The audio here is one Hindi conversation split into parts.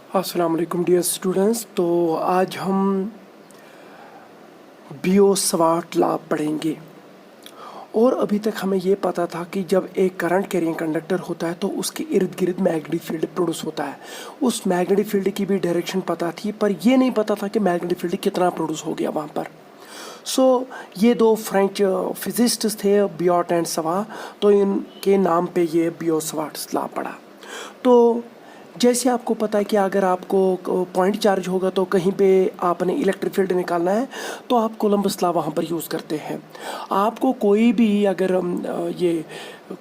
अस्सलाम वालेकुम डियर स्टूडेंट्स। तो आज हम बियो-सवार्ट लॉ पढ़ेंगे। और अभी तक हमें ये पता था कि जब एक करंट कैरिंग कंडक्टर होता है तो उसके इर्द गिर्द मैग्नेटिक फील्ड प्रोड्यूस होता है। उस मैग्नेटिक फील्ड की भी डायरेक्शन पता थी, पर ये नहीं पता था कि मैग्नेटिक फील्ड कितना प्रोड्यूस हो गया वहाँ पर। ये दो फ्रेंच फिजिस्ट्स थे, बियोट एंड सवा, तो इनके नाम पे ये बियो-सवार्ट लॉ पड़ा। तो जैसे आपको पता है कि अगर आपको पॉइंट चार्ज होगा तो कहीं पे आपने इलेक्ट्रिक फील्ड निकालना है तो आप कोलम्बस लॉ वहाँ पर यूज़ करते हैं। आपको कोई भी अगर ये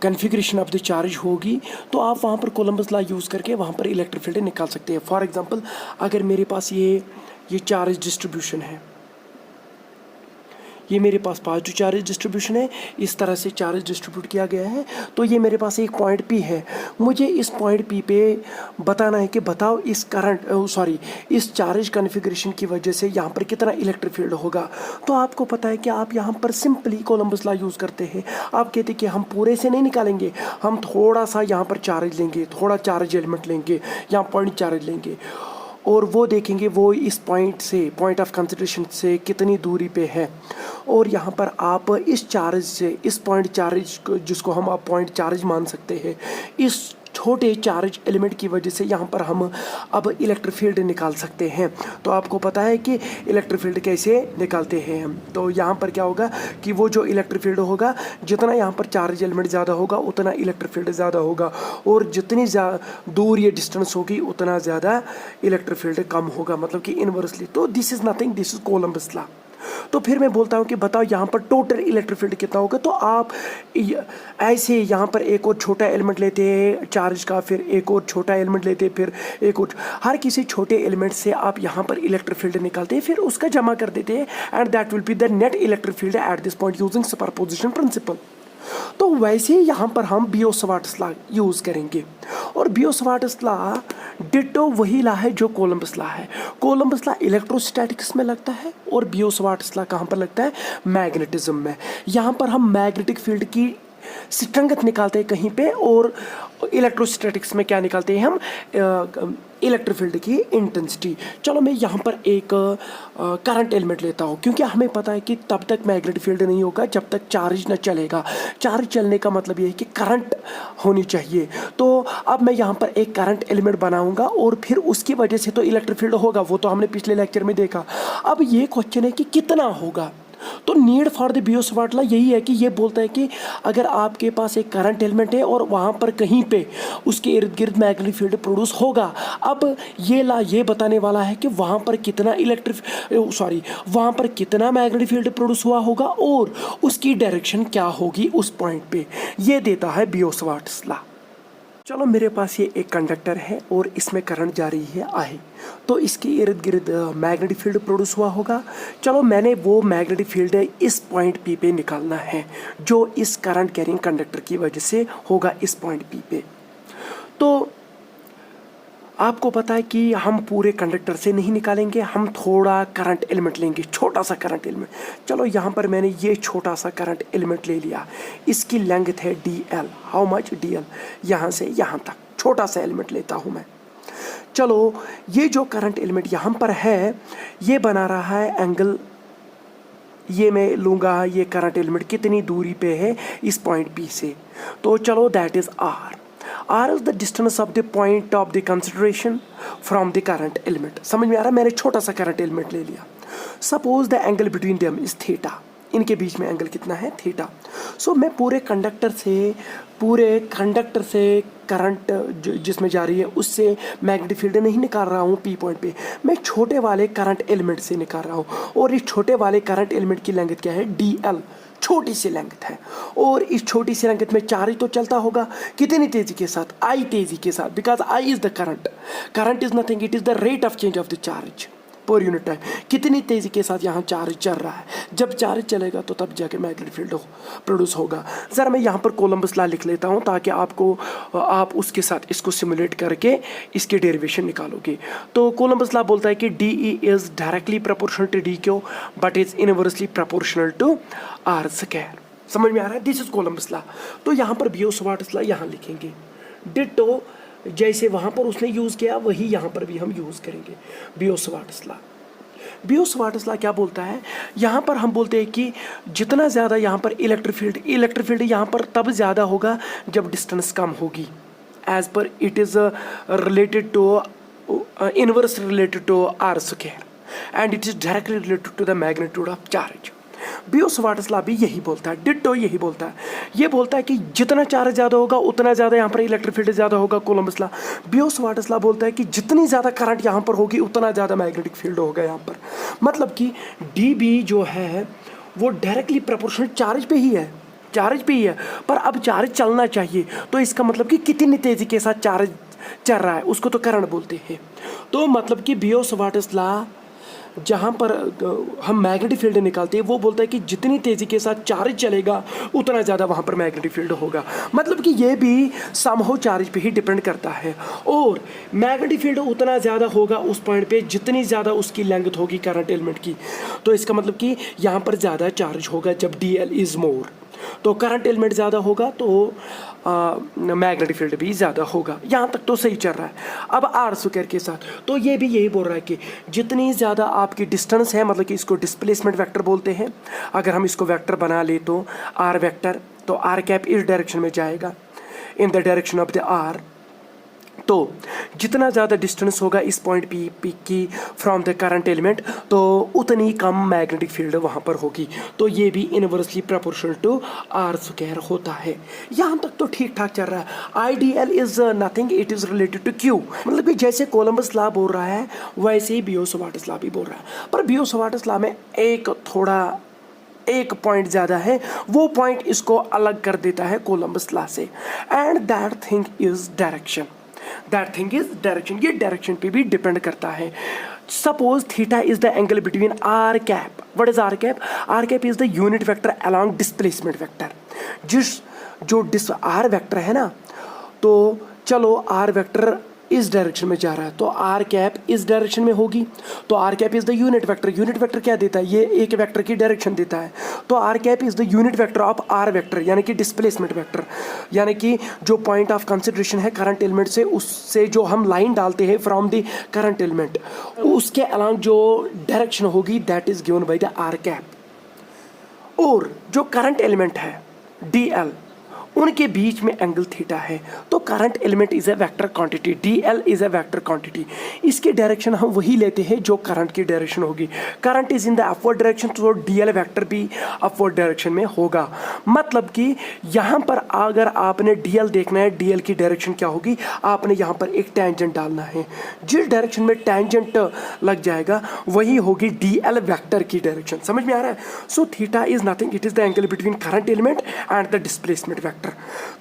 कन्फिग्रेशन ऑफ द चार्ज होगी तो आप वहाँ पर कोलम्बस लॉ यूज़ करके वहाँ पर इलेक्ट्रिक फील्ड निकाल सकते हैं। फॉर एग्जांपल, अगर मेरे पास ये चार्ज डिस्ट्रीब्यूशन है, ये मेरे पास पॉजिटिव चार्ज डिस्ट्रीब्यूशन है, इस तरह से चार्ज डिस्ट्रीब्यूट किया गया है। तो ये मेरे पास एक पॉइंट पी है, मुझे इस पॉइंट पी पे बताना है कि बताओ इस चार्ज कन्फिग्रेशन की वजह से यहाँ पर कितना इलेक्ट्रिक फील्ड होगा। तो आपको पता है कि आप यहाँ पर सिंपली कोलम्बस लॉ यूज़ करते हैं। आप कहते हैं कि हम पूरे से नहीं निकालेंगे, हम थोड़ा सा यहाँ पर चार्ज लेंगे, थोड़ा चार्ज एलिमेंट लेंगे, यहाँ पॉइंट चार्ज लेंगे और वो देखेंगे वो इस पॉइंट ऑफ कंसिडरेशन से कितनी दूरी पे है। और यहाँ पर आप इस चार्ज से, इस पॉइंट चार्ज जिसको हम आप पॉइंट चार्ज मान सकते हैं, इस छोटे चार्ज एलिमेंट की वजह से यहाँ पर हम अब इलेक्ट्रिक फील्ड निकाल सकते हैं। तो आपको पता है कि इलेक्ट्रिक फील्ड कैसे निकालते हैं हम। तो यहाँ पर क्या होगा कि वो जो इलेक्ट्रिक फील्ड होगा, जितना यहाँ पर चार्ज एलिमेंट ज़्यादा होगा उतना इलेक्ट्रिक फील्ड ज़्यादा होगा, और जितनी दूर ये डिस्टेंस होगी उतना ज़्यादा इलेक्ट्रिक फील्ड कम होगा, मतलब कि इनवर्सली। तो this is nothing, this is Columbus law. तो फिर मैं बोलता हूँ कि बताओ यहाँ पर टोटल इलेक्ट्रिक फील्ड कितना होगा। तो आप ऐसे यहाँ पर एक और छोटा एलिमेंट लेते हैं चार्ज का, फिर एक और छोटा एलिमेंट लेते हैं, फिर एक और, हर किसी छोटे एलिमेंट से आप यहाँ पर इलेक्ट्रिक फील्ड निकालते हैं, फिर उसका जमा कर देते हैं, and that will be the net electric field at this point using superposition principle. तो वैसे ही यहाँ पर हम बियो-सवार्ट लॉ यूज़ करेंगे। और बियो-सवार्ट लॉ डिट्टो वही लॉ है जो कोलम्बस लॉ है। कोलम्बस लॉ इलेक्ट्रोस्टैटिक्स में लगता है और बियो-सवार्ट लॉ कहाँ पर लगता है? मैग्नेटिज्म में। यहाँ पर हम मैग्नेटिक फील्ड की स्ट्रेंथ निकालते हैं कहीं पे, और इलेक्ट्रोस्टैटिक्स में क्या निकालते हैं हम? इलेक्ट्रिक फील्ड की इंटेंसिटी। चलो मैं यहाँ पर एक करंट एलिमेंट लेता हूँ, क्योंकि हमें पता है कि तब तक मैग्नेटिक फील्ड नहीं होगा जब तक चार्ज न चलेगा। चार्ज चलने का मतलब ये है कि करंट होनी चाहिए। तो अब मैं यहाँ पर एक करंट एलिमेंट बनाऊंगा और फिर उसकी वजह से तो इलेक्ट्रिक फील्ड होगा, वो तो हमने पिछले लेक्चर में देखा। अब ये क्वेश्चन है कि कितना होगा। तो नीड फॉर द बियो-सवार्ट लॉ यही है कि ये बोलता है कि अगर आपके पास एक करंट एलिमेंट है और वहाँ पर कहीं पे उसके इर्द गिर्द मैग्नेटिक फील्ड प्रोड्यूस होगा, अब ये लॉ ये बताने वाला है कि वहाँ पर कितना वहाँ पर कितना मैग्नेटिक फील्ड प्रोड्यूस हुआ होगा और उसकी डायरेक्शन क्या होगी उस पॉइंट पे। ये देता है बियो-सवार्ट लॉ। चलो मेरे पास ये एक कंडक्टर है और इसमें करंट जा रही है आई, तो इसके इर्द गिर्द मैग्नेटिक फील्ड प्रोड्यूस हुआ होगा। चलो मैंने वो मैग्नेटिक फील्ड इस पॉइंट पी पे निकालना है जो इस करंट कैरिंग कंडक्टर की वजह से होगा इस पॉइंट पी पे। तो आपको पता है कि हम पूरे कंडक्टर से नहीं निकालेंगे, हम थोड़ा करंट एलिमेंट लेंगे, छोटा सा करंट एलिमेंट। चलो यहाँ पर मैंने ये छोटा सा करंट एलिमेंट ले लिया, इसकी लेंथ है dl। How much? dl। यहाँ से यहाँ तक छोटा सा एलिमेंट लेता हूँ मैं। चलो ये जो करंट एलिमेंट यहाँ पर है ये बना रहा है एंगल, ये मैं लूँगा ये करंट एलिमेंट कितनी दूरी पे है इस पॉइंट P से। तो चलो that is r। R is the distance of the point of the consideration from the current element। समझ में आ रहा है? मैंने छोटा सा करंट एलिमेंट ले लिया। Suppose the angle between them is theta। इनके बीच में एंगल कितना है? थीटा। सो मैं पूरे कंडक्टर से करंट जिसमें जा रही है उससे मैग्नेटिक फील्ड नहीं निकाल रहा हूँ P पॉइंट पे, मैं छोटे वाले करंट एलिमेंट से निकाल रहा हूँ। और इस छोटे वाले करंट एलिमेंट की लेंथ क्या है? dl। छोटी सी लेंथ है, और इस छोटी सी लेंथ में चार्ज तो चलता होगा कितनी तेजी के साथ? I तेजी के साथ, because I is the current. Current is nothing, it is the rate of change of the charge per unit time. कितनी तेजी के साथ यहाँ चार्ज चल रहा है, जब चार्ज चलेगा तो तब जाके मैग्नेटिक फील्ड प्रोड्यूस होगा। ज़रा मैं यहाँ पर कोलम्बस लॉ लिख लेता हूँ ताकि आप उसके साथ इसको सिमुलेट करके इसके डेरिवेशन निकालोगे। तो कोलम्बस लॉ बोलता है कि DE is directly proportional to DQ but is inversely proportional to R square. समझ में आ रहा है? This is Coulomb's law. तो यहाँ पर बियो-सवार्ट लॉ यहाँ लिखेंगे। डिट्टो जैसे वहाँ पर उसने यूज़ किया वही यहाँ पर भी हम यूज़ करेंगे। बियोस-वार्ट्स लॉ। बियोस-वार्ट्स लॉ क्या बोलता है, यहाँ पर हम बोलते हैं कि जितना ज़्यादा यहाँ पर इलेक्ट्रिक फील्ड यहाँ पर तब ज़्यादा होगा जब डिस्टेंस कम होगी, as per it is related to inverse related to R square and it is directly related to the magnitude of charge. Biot Savart's law भी यही बोलता है, डिट्टो यही बोलता है। ये बोलता है कि जितना चार्ज ज़्यादा होगा उतना ज़्यादा यहाँ पर इलेक्ट्रिक फील्ड ज़्यादा होगा, कोलम्बस लॉ। बियोस-वार्ट्स लॉ बोलता है कि जितनी ज़्यादा करंट यहाँ पर होगी उतना ज़्यादा मैग्नेटिक फील्ड होगा यहाँ पर। मतलब कि डी जो है वो डायरेक्टली प्रोपोर्शनल चार्ज पे ही है, पर अब चार्ज चलना चाहिए, तो इसका मतलब कि कितनी तेज़ी के साथ चार्ज चल रहा है उसको तो करंट बोलते हैं। तो मतलब कि बियोस-वार्ट्स लॉ जहाँ पर हम मैग्नेटिक फील्ड निकालते हैं वो बोलता है कि जितनी तेज़ी के साथ चार्ज चलेगा उतना ज़्यादा वहाँ पर मैग्नेटिक फील्ड होगा। मतलब कि ये भी समहाउ चार्ज पे ही डिपेंड करता है, और मैग्नेटिक फील्ड उतना ज़्यादा होगा उस पॉइंट पे जितनी ज़्यादा उसकी लेंथ होगी करंट एलिमेंट की। तो इसका मतलब कि यहाँ पर ज़्यादा चार्ज होगा जब DL इज़ मोर, तो करंट एलिमेंट ज़्यादा होगा तो मैग्नेटिक फील्ड भी ज़्यादा होगा। यहाँ तक तो सही चल रहा है। अब आर स्क्वायर के साथ तो ये भी यही बोल रहा है कि जितनी ज़्यादा आपकी डिस्टेंस है, मतलब कि इसको डिस्प्लेसमेंट वेक्टर बोलते हैं। अगर हम इसको वेक्टर बना ले तो आर वेक्टर, तो आर कैप इस डायरेक्शन में जाएगा, in the direction of the R. तो जितना ज़्यादा डिस्टेंस होगा इस पॉइंट पी की फ्रॉम द करंट एलिमेंट, तो उतनी कम मैग्नेटिक फील्ड वहाँ पर होगी। तो ये भी inversely proportional to R square होता है। यहाँ तक तो ठीक ठाक चल रहा है। IDL is nothing, it is related to Q। मतलब कि जैसे कोलम्बस लॉ बोल रहा है वैसे ही बियोस-वार्ट्स लॉ भी बोल रहा है, पर बियोस-वार्ट्स लॉ में एक पॉइंट ज़्यादा है, वो पॉइंट इसको अलग कर देता है कोलम्बस लॉ से, and that thing is direction. ये डायरेक्शन पे भी डिपेंड करता है। Suppose theta is the angle between R cap. What is R cap? R cap is the unit vector along displacement vector. जो आर वेक्टर है ना, तो चलो आर वेक्टर इस डायरेक्शन में जा रहा है तो आर कैप इस डायरेक्शन में होगी, तो R cap is the unit vector क्या देता है, ये एक वेक्टर की डायरेक्शन देता है। तो R cap is the unit vector of R vector, यानी कि डिस्प्लेसमेंट वेक्टर, यानी कि जो पॉइंट ऑफ कंसिडरेशन है करंट एलिमेंट से, उससे जो हम लाइन डालते हैं फ्रॉम द करंट एलिमेंट, उसके अलॉन्ग जो डायरेक्शन होगी that is given by the R cap. और जो करंट एलिमेंट है DL, उनके बीच में एंगल थीटा है, तो current element is a vector quantity, DL is a vector quantity. इसकी डायरेक्शन हम वही लेते हैं जो करंट की डायरेक्शन होगी। Current is in the upward direction, तो DL वेक्टर भी अपवर्ड डायरेक्शन में होगा। मतलब कि यहाँ पर अगर आपने DL देखना है, DL की डायरेक्शन क्या होगी, आपने यहाँ पर एक टेंजेंट डालना है। जिस डायरेक्शन में टेंजेंट लग जाएगा वही होगी DL वेक्टर की डायरेक्शन। समझ में आ रहा है? So theta is nothing, it is the angle between current element and the displacement vector.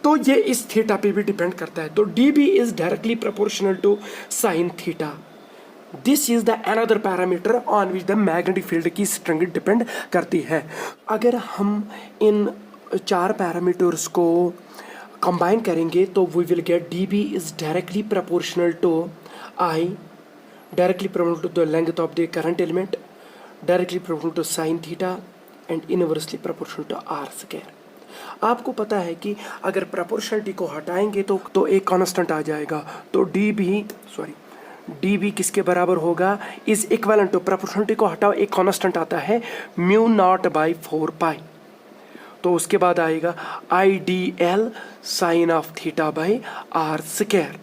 तो ये इस थीटा पे भी डिपेंड करता है। तो DB is directly proportional to sine theta. This is the another parameter on which the magnetic field की स्ट्रेंथ डिपेंड करती है। अगर हम इन चार पैरामीटर्स को कंबाइन करेंगे तो we will get DB is directly proportional to I, directly proportional to the length of the current element, directly proportional to sine theta and inversely proportional to R square. आपको पता है कि अगर प्रोपोर्शनलिटी को हटाएंगे तो एक कांस्टेंट आ जाएगा, तो DB किसके बराबर होगा, इज इक्विवेलेंट टू, प्रोपोर्शनलिटी को हटाओ एक कांस्टेंट आता है μ0/4π, तो उसके बाद आएगा IDL sine of theta by R square.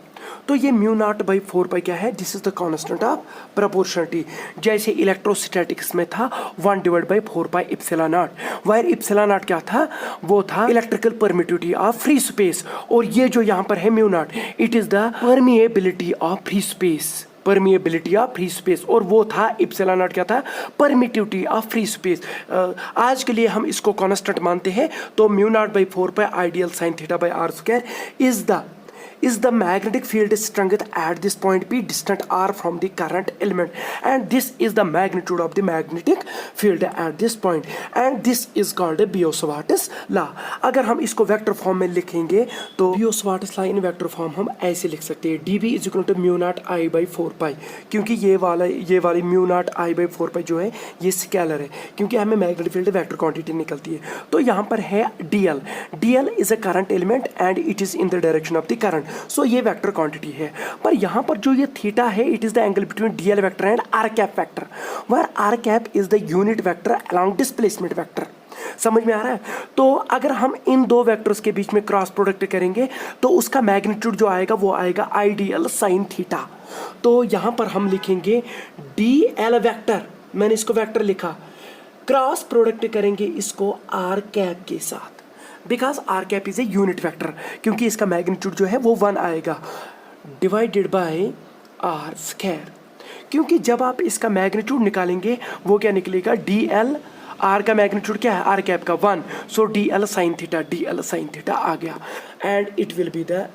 तो ये μ0/4π क्या है, this is the constant of proportionality. जैसे इलेक्ट्रोस्टैटिक्स में था 1/4π एप्सिलॉन नॉट, वायर एप्सिलॉन नॉट क्या था, वो था electrical permittivity of free space, और ये जो यहाँ पर है μ0, it is the permeability of free space, और वो था एप्सिलॉन नॉट क्या था, परमिटिविटी ऑफ फ्री स्पेस। आज के लिए हम इसको कांस्टेंट मानते हैं। तो μ0/4π IDL sine theta by R square is the magnetic field strength at this point P distant R from the current element, and this is the magnitude of the magnetic field at this point, and this is called a Biot-Savart's law। अगर हम इसको वेक्टर फॉर्म में लिखेंगे तो Biot-Savart's law इन वेक्टर फॉर्म हम ऐसे लिख सकते हैं, DB is equal to μ0I/4π, क्योंकि ये वाली μ0I/4π जो है ये स्केलर है, क्योंकि हमें मैग्नेटिक फील्ड वेक्टर क्वांटिटी निकलती है। तो यहाँ पर है DL is a current element and it is in the direction of the current, so ये वेक्टर क्वांटिटी है। पर यहाँ पर जो ये थीटा है, it is the angle between D L vector and R cap vector, where R cap is the unit vector along displacement vector. समझ में आ रहा है? तो अगर हम इन दो वेक्टर्स के बीच में क्रॉस प्रोडक्ट करेंगे तो उसका मैग्नीट्यूड जो आएगा वो आएगा आइडियल साइन थीटा। तो यहाँ पर हम लिखेंगे डी एल वैक्टर, मैंने इसको वेक्टर लिखा, क्रॉस प्रोडक्ट करेंगे इसको आर कैप के साथ, because R cap is a unit vector, क्योंकि इसका मैग्नीट्यूड जो है वो 1 आएगा डिवाइडेड बाय आर स्क्वायर। क्योंकि जब आप इसका मैग्नीट्यूड निकालेंगे वो क्या निकलेगा, डी एल, आर का मैग्नीट्यूड क्या है आर कैप का 1, so D L sine theta, D L sine theta आ गया, and it will be the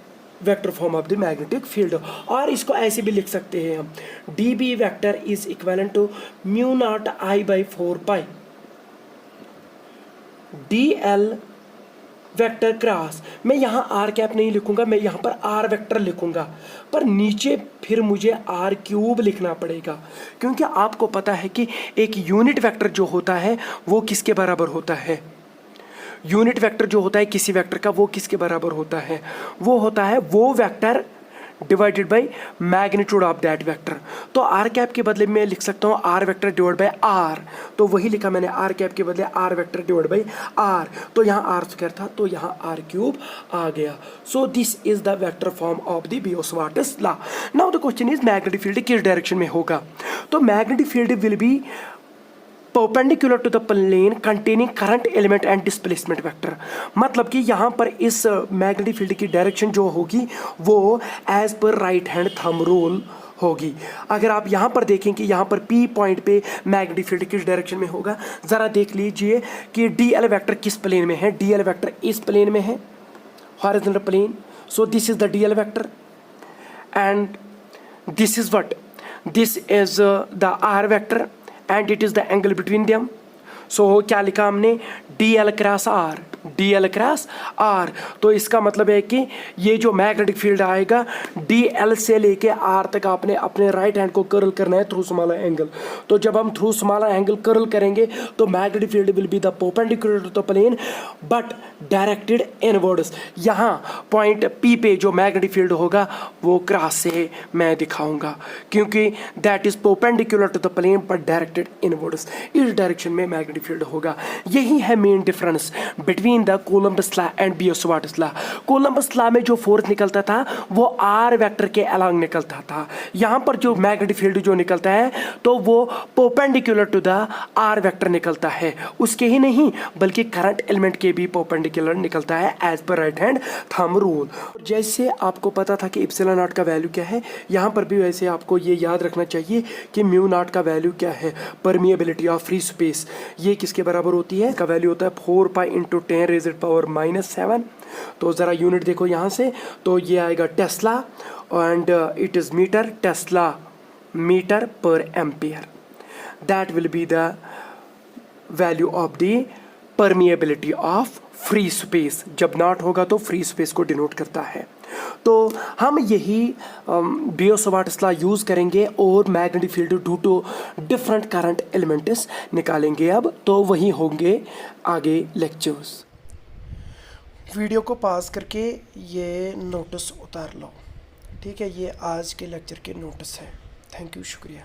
vector form of the magnetic field. और इसको ऐसे भी लिख सकते हैं हम, D B vector is equivalent to mu naught I by 4 pi D L vector cross, मैं यहाँ आर कैप नहीं लिखूंगा, मैं यहाँ पर आर वेक्टर लिखूंगा, पर नीचे फिर मुझे आर क्यूब लिखना पड़ेगा, क्योंकि आपको पता है कि एक यूनिट वेक्टर जो होता है वो किसके बराबर होता है, यूनिट वेक्टर जो होता है किसी वेक्टर का वो किसके बराबर होता है, वो होता है वो vector divided by magnitude of that vector. तो आर कैप के बदले में लिख सकता हूँ R vector divide by R, तो वही लिखा मैंने, आर कैप के बदले R vector divide by R, तो यहाँ आर स्क्वायर था तो यहाँ आर क्यूब आ गया। So this is the vector form of the Biot Savart's law. Now the question is magnetic field किस डायरेक्शन में होगा, तो magnetic field will be perpendicular to the plane containing current element and displacement vector. मतलब कि यहाँ पर इस मैग्नेटिक फील्ड की डायरेक्शन जो होगी वो as per right hand thumb rule होगी। अगर आप यहाँ पर देखें कि यहाँ पर P पॉइंट पे मैग्नेटिक फील्ड किस डायरेक्शन में होगा, ज़रा देख लीजिए कि डी एल वेक्टर किस प्लेन में है, डी एल वेक्टर इस प्लेन में है, horizontal plane, so this is the D L vector and this is what, this is the R vector and it is the angle between them. So क्या लिखा हमने, D L cross R, D L cross R, तो इसका मतलब है कि ये जो मैग्नेटिक फील्ड आएगा डी एल से लेके आर तक आपने अपने राइट हैंड को कर्ल करना है थ्रू स्मॉलर एंगल। तो जब हम थ्रू स्मॉलर एंगल कर्ल करेंगे तो magnetic field will be the perpendicular to the plane but directed inwards. यहाँ पॉइंट पी पे जो मैग्नेटिक फील्ड होगा वो क्रॉस से मैं दिखाऊंगा, क्योंकि that is perpendicular to the plane but directed inwards, इस डायरेक्शन में मैग्नेटिक फील्ड होगा। यही है main difference between the Coulomb's law and Biot Savart's law. Coulomb's law में जो फोर्स निकलता था वो आर वेक्टर के अलॉन्ग निकलता था, यहाँ पर जो मैग्नेटिक फील्ड जो निकलता है तो वो perpendicular to the R vector निकलता है, उसके ही नहीं बल्कि करंट एलिमेंट के भी परपेंडिकुलर निकलता है as per right hand thumb rule. जैसे आपको पता था कि इप्सिलॉन नॉट का वैल्यू क्या है, यहाँ पर भी वैसे आपको ये याद रखना चाहिए कि म्यू नॉट का वैल्यू क्या है, परमिएबिलिटी ऑफ फ्री स्पेस, ये किसके बराबर होती है, का वैल्यू होता है 4 पाई इंटू 10⁻⁻⁷। तो ज़रा यूनिट देखो यहाँ से, तो ये आएगा tesla and it is metre, tesla metre पर ampere, that will be the value of the permeability of free space. जब नॉट होगा तो फ्री स्पेस को डिनोट करता है। तो हम यही बियोट-सावर्ट्स लॉ यूज़ करेंगे और magnetic field due to different current elements निकालेंगे। अब तो वही होंगे आगे लेक्चर्स। वीडियो को पॉज करके ये नोटिस उतार लो, ठीक है, ये आज के लेक्चर के नोटिस है। थैंक यू, शुक्रिया।